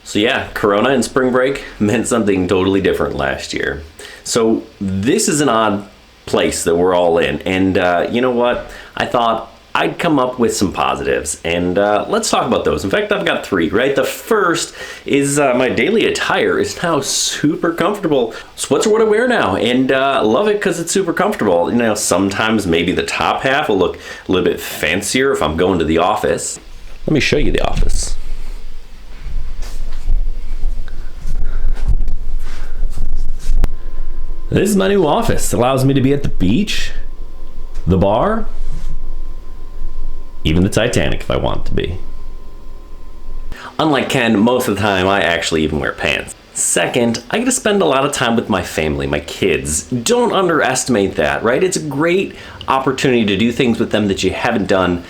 So yeah, Corona and spring break meant something totally different last year. So this is an odd place that we're all in. And you know what? I thought I'd come up with some positives, and let's talk about those. In fact, I've got three, right? The first is my daily attire is now super comfortable. So what's what I wear now, and love it because it's super comfortable. You know, sometimes maybe the top half will look a little bit fancier if I'm going to the office. Let me show you the office. This is my new office. It allows me to be at the beach, the bar, even the Titanic if I want to be. Unlike Ken, most of the time I actually even wear pants. Second, I get to spend a lot of time with my family, my kids. Don't underestimate that, right? It's a great opportunity to do things with them that you haven't done.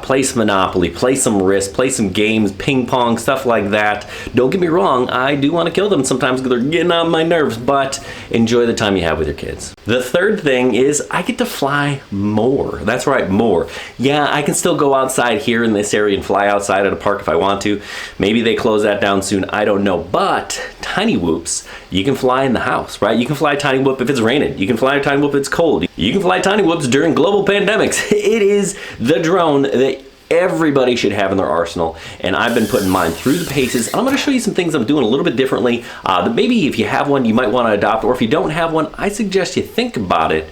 Play some Monopoly, play some Risk, play some games, ping pong, stuff like that. Don't get me wrong, I do want to kill them sometimes because they're getting on my nerves, but enjoy the time you have with your kids. The third thing is I get to fly more. That's right, more. Yeah, I can still go outside here in this area and fly outside at a park if I want to. Maybe they close that down soon, I don't know. But Tiny Whoops, you can fly in the house, right? You can fly Tiny Whoop if it's raining. You can fly Tiny Whoop if it's cold. You can fly Tiny Whoops during global pandemics. It is the drone that everybody should have in their arsenal, and I've been putting mine through the paces. I'm going to show you some things I'm doing a little bit differently that maybe if you have one you might want to adopt, or if you don't have one, I suggest you think about it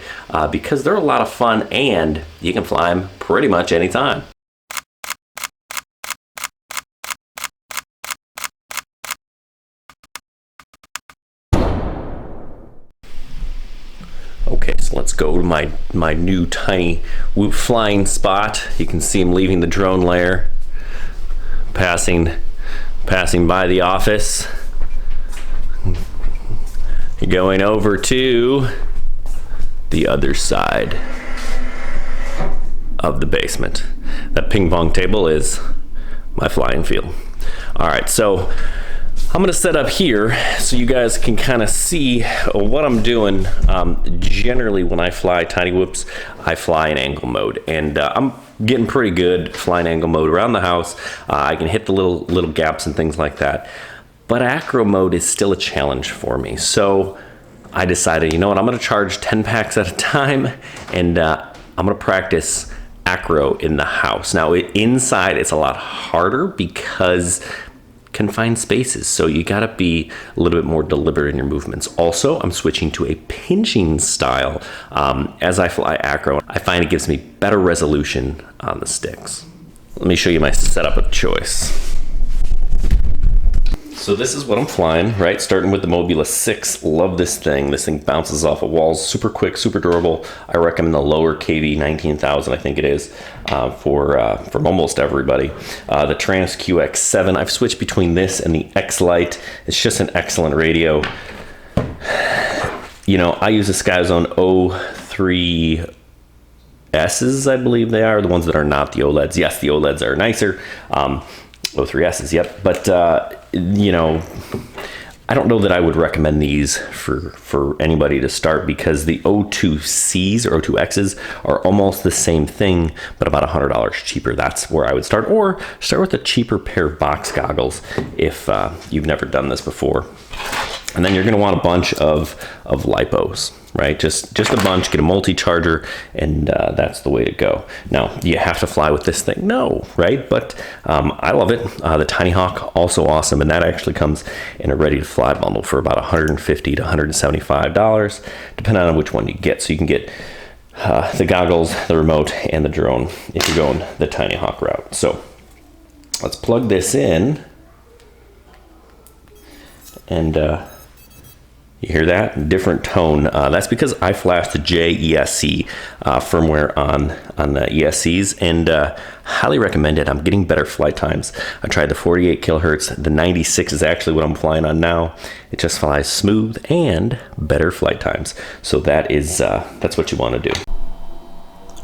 because they're a lot of fun and you can fly them pretty much anytime. Okay, so let's go to my new Tiny Whoop flying spot. You can see him leaving the drone layer, passing by the office, going over to the other side of the basement. That ping pong table is my flying field. All right, so I'm gonna set up here so you guys can kind of see what I'm doing. Generally when I fly Tiny Whoops, I fly in angle mode, and I'm getting pretty good flying angle mode around the house. I can hit the little gaps and things like that, but acro mode is still a challenge for me. So I decided, you know what, I'm gonna charge 10 packs at a time, and I'm gonna practice acro in the house. Now inside it's a lot harder because confined spaces, so you gotta be a little bit more deliberate in your movements. Also, I'm switching to a pinching style. As I fly acro, I find it gives me better resolution on the sticks. Let me show you my setup of choice. So this is what I'm flying, right? Starting with the Mobula 6. Love this thing. This thing bounces off of walls, super quick, super durable. I recommend the lower KV 19,000, I think it is, for almost everybody. The Taranis QX7, I've switched between this and the X-Lite. It's just an excellent radio. You know, I use the Skyzone O3Ss, I believe they are, the ones that are not the OLEDs. Yes, the OLEDs are nicer. O3Ss, yep. But, you know, I don't know that I would recommend these for anybody to start, because the O2Cs or O2Xs are almost the same thing, but about $100 cheaper. That's where I would start, or start with a cheaper pair of box goggles if you've never done this before. And then you're going to want a bunch of lipos, right? Just a bunch. Get a multi-charger, and that's the way to go. Now, do you have to fly with this thing? No, right? But I love it. The Tiny Hawk, also awesome, and that actually comes in a ready-to-fly bundle for about $150 to $175, depending on which one you get. So you can get the goggles, the remote, and the drone if you're going the Tiny Hawk route. So let's plug this in, and you hear that? Different tone. That's because I flashed the JESC firmware on the ESCs, and highly recommend it. I'm getting better flight times. I tried the 48 kilohertz. The 96 is actually what I'm flying on now. It just flies smooth and better flight times. So that's what you want to do.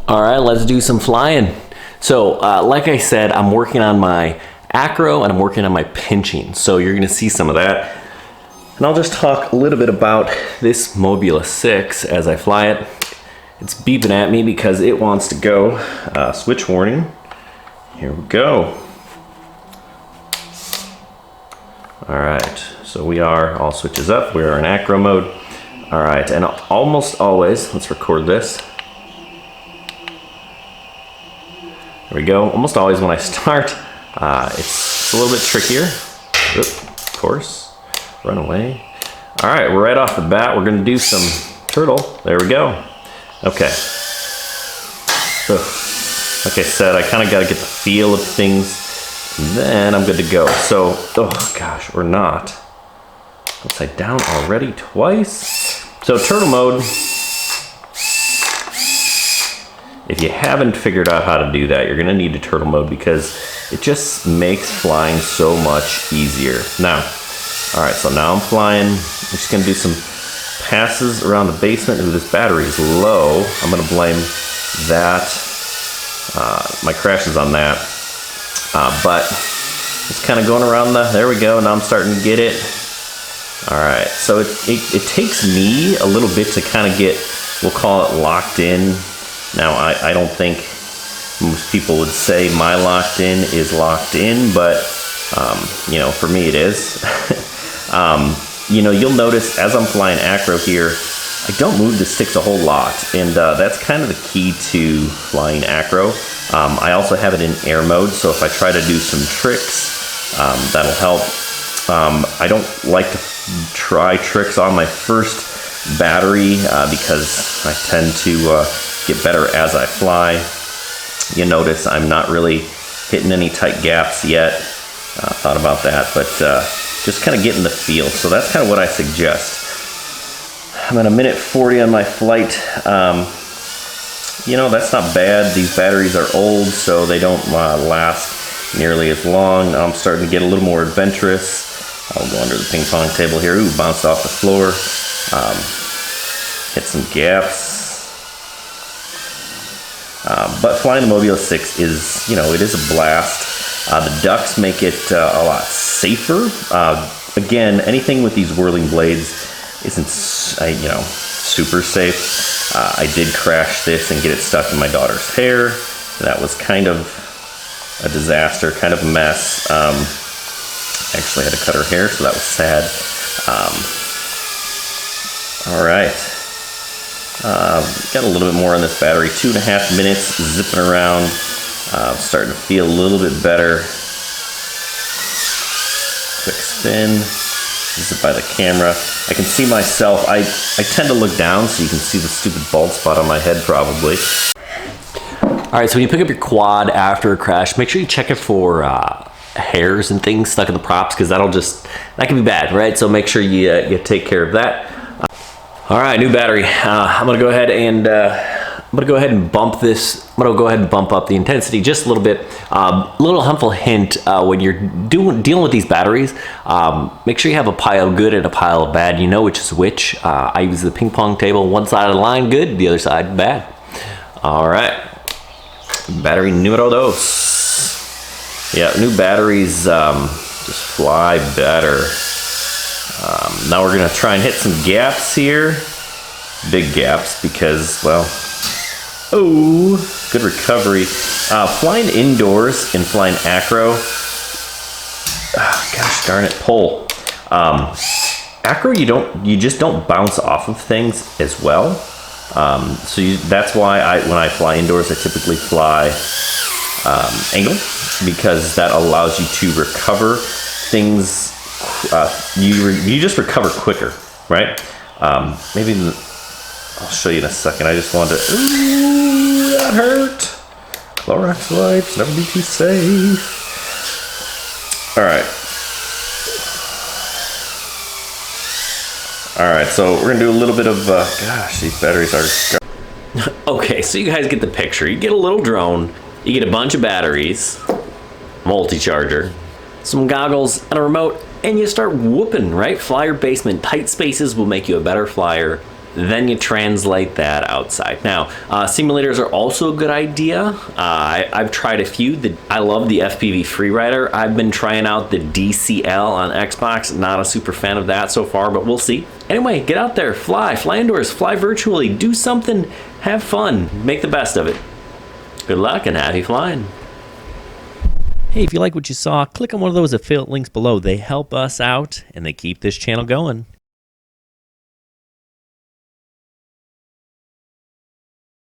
All right, let's do some flying. So like I said, I'm working on my acro and I'm working on my pinching. So you're going to see some of that. And I'll just talk a little bit about this Mobula 6 as I fly it. It's beeping at me because it wants to go. Switch warning. Here we go. All right, so we are, all switches up. We are in acro mode. All right, and almost always, let's record this. There we go. Almost always when I start, it's a little bit trickier. Oop, of course, run away. All right, we're right off the bat. We're gonna do some turtle. There we go. Okay. So, like I said, I kind of got to get the feel of things. And then I'm good to go. So, oh gosh, or not. Upside down already twice. So turtle mode, if you haven't figured out how to do that, you're gonna need to turtle mode because it just makes flying so much easier. Now, all right, so now I'm flying. I'm just gonna do some passes around the basement. Ooh, this battery is low. I'm gonna blame that. My crash is on that. But it's kind of going around there we go, now I'm starting to get it. All right, so it takes me a little bit to kind of get, we'll call it locked in. Now, I don't think most people would say my locked in is locked in, but, you know, for me it is. You know, you'll notice as I'm flying acro here, I don't move the sticks a whole lot, and that's kind of the key to flying acro. I also have it in air mode, so if I try to do some tricks, that'll help. I don't like to try tricks on my first battery because I tend to get better as I fly. You notice I'm not really hitting any tight gaps yet. Thought about that, but just kind of getting the feel. So that's kind of what I suggest. I'm at 1:40 on my flight. You know, that's not bad. These batteries are old, so they don't last nearly as long. Now I'm starting to get a little more adventurous. I'll go under the ping pong table here. Ooh, bounced off the floor. Hit some gaps. But flying the Mobula 6 is, you know, it is a blast. The ducks make it a lot safer. Again, anything with these whirling blades isn't, you know, super safe. I did crash this and get it stuck in my daughter's hair. That was kind of a disaster, kind of a mess. Actually had to cut her hair, so that was sad. All right. Got a little bit more on this battery. 2.5 minutes zipping around. Starting to feel a little bit better. Quick spin. Zip by the camera. I can see myself. I tend to look down so you can see the stupid bald spot on my head probably. All right, so when you pick up your quad after a crash, make sure you check it for hairs and things stuck in the props because that can be bad, right? So make sure you take care of that. All right, new battery. I'm gonna go ahead and bump this. I'm gonna go ahead and bump up the intensity just a little bit. Little helpful hint when you're dealing with these batteries, make sure you have a pile of good and a pile of bad. You know which is which. I use the ping pong table. One side of the line good, the other side bad. All right, battery numero dos. Yeah, new batteries just fly better. Now we're gonna try and hit some gaps here. Big gaps because, well, oh, good recovery. Flying indoors and flying acro, gosh darn it, pull. Acro, you just don't bounce off of things as well. So that's why when I fly indoors, I typically fly angle because that allows you to recover things. You just recover quicker, right? Maybe I'll show you in a second. I just wanted to. Ooh, that hurt. Clorox wipes, never be too safe. All right. All right, so we're gonna do a little bit of. Gosh, these batteries are. Okay, so you guys get the picture. You get a little drone. You get a bunch of batteries, multi-charger, some goggles, and a remote. And you start whooping, right? Flyer basement, tight spaces will make you a better flyer. Then you translate that outside. Now, simulators are also a good idea. I've tried a few. I love the FPV Freerider. I've been trying out the DCL on Xbox. Not a super fan of that so far, but we'll see. Anyway, get out there, fly indoors, fly virtually, do something, have fun, make the best of it. Good luck and happy flying. Hey, if you like what you saw, click on one of those affiliate links below. They help us out and they keep this channel going.